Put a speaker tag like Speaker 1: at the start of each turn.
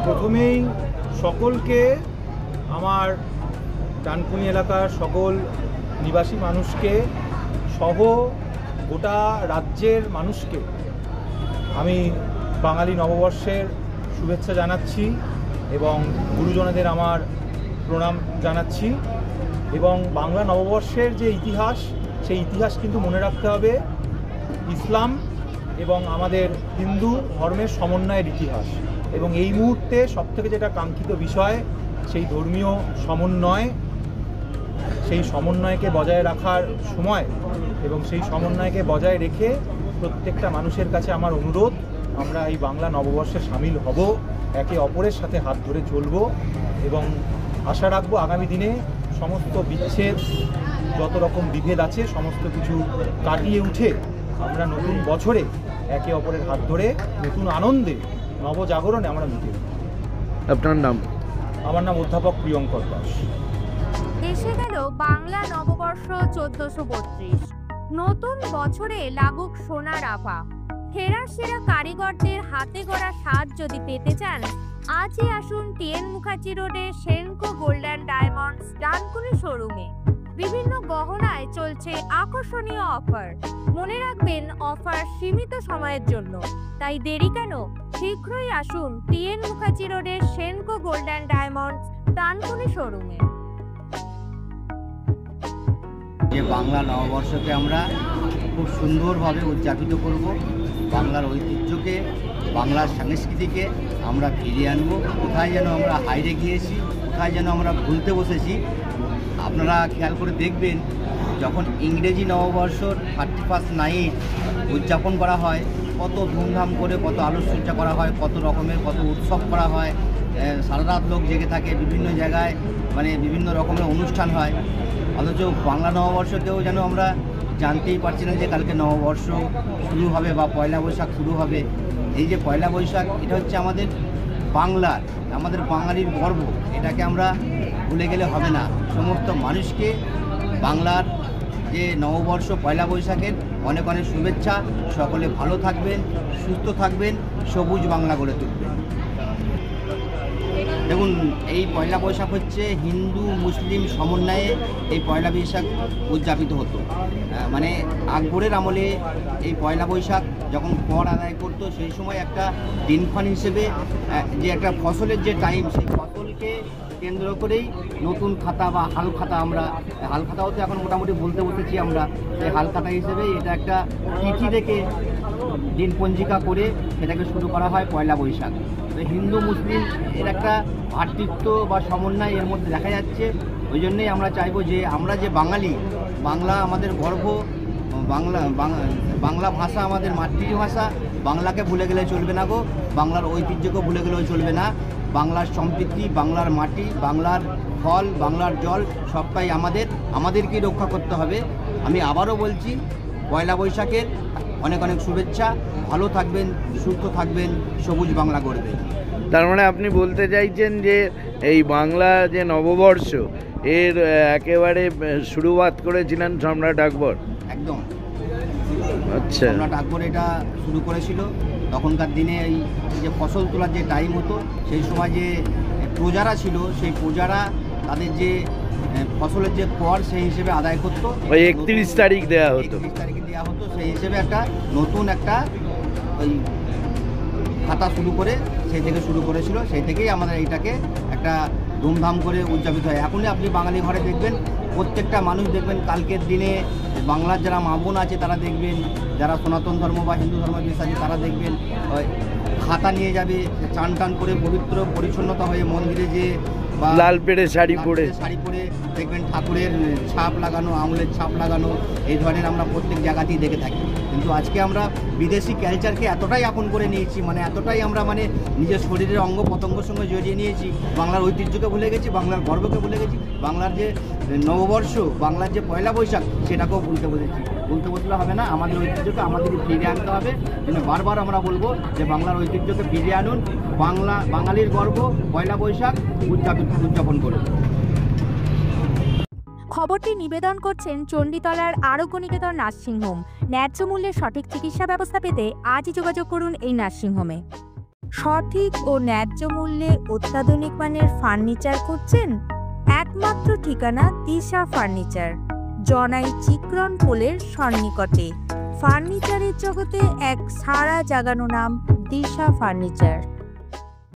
Speaker 1: প্রথমেই সকলকে আমার ডানকুনি এলাকার সকল নিবাসী মানুষকে সহ গোটা রাজ্যের মানুষকে আমি বাঙালি নববর্ষের শুভেচ্ছা জানাচ্ছি এবং গুরুজনদের আমার প্রণাম জানাচ্ছি। এবং বাংলা নববর্ষের যে ইতিহাস, সেই ইতিহাস কিন্তু মনে রাখতে হবে ইসলাম এবং আমাদের হিন্দু ধর্মের সমন্বয়ের ইতিহাস। এবং এই মুহূর্তে সবথেকে যেটা কাঙ্ক্ষিত বিষয়, সেই ধর্মীয় সমন্বয়, সেই সমন্বয়কে বজায় রাখার সময় এবং সেই সমন্বয়কে বজায় রেখে প্রত্যেকটা মানুষের কাছে আমার অনুরোধ, আমরা এই বাংলা নববর্ষে সামিল হব, একে অপরের সাথে হাত ধরে চলব এবং আশা রাখবো আগামী দিনে সমস্ত বিচ্ছেদ, যত রকম বিভেদ আছে, সমস্ত কিছু কাটিয়ে উঠে আমরা নতুন বছরে একে অপরের হাত ধরে নতুন আনন্দে, নবজাগরণে আমরা মিটে।
Speaker 2: আপনার নাম?
Speaker 1: আমার নাম অধ্যাপক প্রিয়ঙ্কর দাস।
Speaker 3: এসে গেল বাংলা নববর্ষ 1432। নতুন বছরে লাগুক সোনার আভা। সেরা সেরা কারিগরদের হাতে গড়া স্বাদ যদি পেতে চান, আজই আসুন টিএন মুখার্জি রোডে Senco gold and diamonds Dankuni শোরুমে। বিভিন্ন গহনায় চলছে আকর্ষণীয় অফার। মনে রাখবেন, অফার সীমিত সময়ের জন্য, তাই দেরি কেন? শীঘ্রই আসুন টিএন মুখার্জি রোডে Senco gold and diamonds Dankuni শোরুমে।
Speaker 4: যে বাংলা নববর্ষকে আমরা খুব সুন্দরভাবে উদযাপিত করব, বাংলার ঐতিহ্যকে, বাংলার সংস্কৃতিকে আমরা ফিরিয়ে আনবো। কোথায় যেন আমরা হারিয়ে গিয়েছি, কোথায় যেন আমরা ভুলতে বসেছি। আপনারা খেয়াল করে দেখবেন, যখন ইংরেজি নববর্ষর 31st নাইট উদযাপন করা হয়, কত ধুমধাম করে, কত আলোকসজ্জা করা হয়, কত রকমের কত উৎসব করা হয়, সারা রাত লোক জেগে থাকে, বিভিন্ন জায়গায় মানে বিভিন্ন রকমের অনুষ্ঠান হয়। অথচ বাংলা নববর্ষকেও যেন আমরা জানতেই পারছি না যে কালকে নববর্ষ শুরু হবে বা পয়লা বৈশাখ শুরু হবে। এই যে পয়লা বৈশাখ, এটা হচ্ছে আমাদের বাংলার, আমাদের বাঙালির গর্ব। এটাকে আমরা ভুলে গেলে হবে না। সমস্ত মানুষকে বাংলার যে নববর্ষ পয়লা বৈশাখের অনেক অনেক শুভেচ্ছা। সকলে ভালো থাকবেন, সুস্থ থাকবেন, সবুজ বাংলা গড়ে তুলবেন। দেখুন, এই পয়লা বৈশাখ হচ্ছে হিন্দু মুসলিম সমন্বয়ে এই পয়লা বৈশাখ উদযাপিত হতো। মানে আকবরের আমলে এই পয়লা বৈশাখ যখন কর আদায় করতো, সেই সময় একটা দিনক্ষণ হিসেবে যে একটা ফসলের যে টাইম, সেই ফসলকে কেন্দ্র করেই নতুন খাতা বা হাল খাতা, আমরা হাল খাতাও তো এখন মোটামুটি বলতে বসেছি আমরা, সেই হাল খাতা হিসেবে এটা একটা তিথি থেকে দিন পঞ্জিকা করে সেটাকে শুরু করা হয় পয়লা বৈশাখ। হিন্দু মুসলিম এর একটা ভ্রাতৃত্ব বা সমন্বয় এর মধ্যে দেখা যাচ্ছে। ওই জন্যই আমরা চাইবো যে আমরা যে বাঙালি, বাংলা আমাদের গর্ব, বাংলা ভাষা আমাদের মাতৃভাষা, বাংলাকে ভুলে গেলে চলবে না গো, বাংলার ঐতিহ্যকে ভুলে গেলেও চলবে না। বাংলার সম্প্রীতি, বাংলার মাটি, বাংলার ফল, বাংলার জল সবটাই আমাদেরকেই রক্ষা করতে হবে। আমি আবারও বলছি, পয়লা বৈশাখের অনেক অনেক শুভেচ্ছা। ভালো থাকবেন, সুস্থ থাকবেন, সবুজ বাংলা গড়বেন।
Speaker 2: তার মানে আপনি বলতে চাইছেন যে এই বাংলা যে নববর্ষ, এর একেবারে শুরুয়াত করেছিলেন সম্রাট আকবর?
Speaker 4: একদম।
Speaker 2: আচ্ছা,
Speaker 4: সম্রাট আকবর এটা শুরু করেছিল। তখনকার দিনে এই যে ফসল তোলার যে টাইম হতো, সেই সময় যে প্রজারা ছিল, সেই প্রজারা তাদের যে ফসলের যে কর সেই হিসেবে আদায় করতো।
Speaker 2: ওই 31 তারিখ দেওয়া হতো,
Speaker 4: 31 তারিখে দেওয়া হতো। সেই হিসেবে একটা নতুন একটা ওই খাতা শুরু করে সেই থেকে শুরু করেছিল। সেই থেকেই আমাদের এইটাকে একটা ধুমধাম করে উদযাপিত হয়। এখনই আপনি বাঙালি ঘরে দেখবেন, প্রত্যেকটা মানুষ দেখবেন কালকের দিনে বাংলার যারা মা বোন আছে তারা দেখবেন, যারা সনাতন ধর্ম বা হিন্দু ধর্ম বিশ্বাসী তারা দেখবেন খাতা নিয়ে যাবে, চান টান করে পবিত্র পরিচ্ছন্নতা হয়ে মন্দিরে যে
Speaker 2: লাল পেড়ে শাড়ি পরে
Speaker 4: দেখবেন ঠাকুরের ছাপ লাগানো, আঙুলের ছাপ লাগানো, এই ধরনের আমরা প্রত্যেক জায়গাতেই দেখে থাকি। কিন্তু আজকে আমরা বিদেশি কালচারকে এতটাই আপন করে নিয়েছি, মানে এতটাই আমরা মানে নিজের শরীরের অঙ্গ প্রত্যঙ্গের সঙ্গে জড়িয়ে নিয়েছি, বাংলার ঐতিহ্যকে ভুলে গেছি, বাংলার গর্বকে ভুলে গেছি, বাংলার যে নববর্ষ, বাংলার যে পয়লা বৈশাখ সেটাকেও ভুলতে বসেছি। ভুলতে বসলে হবে না, আমাদের ঐতিহ্যকে আমাদেরই ফিরিয়ে আনতে হবে। কিন্তু বারবার আমরা বলবো যে বাংলার ঐতিহ্যকে ফিরিয়ে আনুন, বাঙালির গর্ব পয়লা বৈশাখ উদযাপন করুন।
Speaker 3: খবরটি নিবেদন করছেন চণ্ডীতলার আরোগ্য নিকেতন নার্সিংহোম। ন্যায্য মূল্যে সঠিক চিকিৎসা ব্যবস্থা পেতে আজই যোগাযোগ করুন এই নার্সিংহোমে। সঠিক ও ন্যায্য মূল্যে অত্যাধুনিক মানের ফার্নিচার খুঁজছেন? একমাত্র ঠিকানা দিশা ফার্নিচার, জনাই চিকরন পোলের সন্নিকটে। ফার্নিচারের জগতে এক সাড়া জাগানো নাম দিশা ফার্নিচার।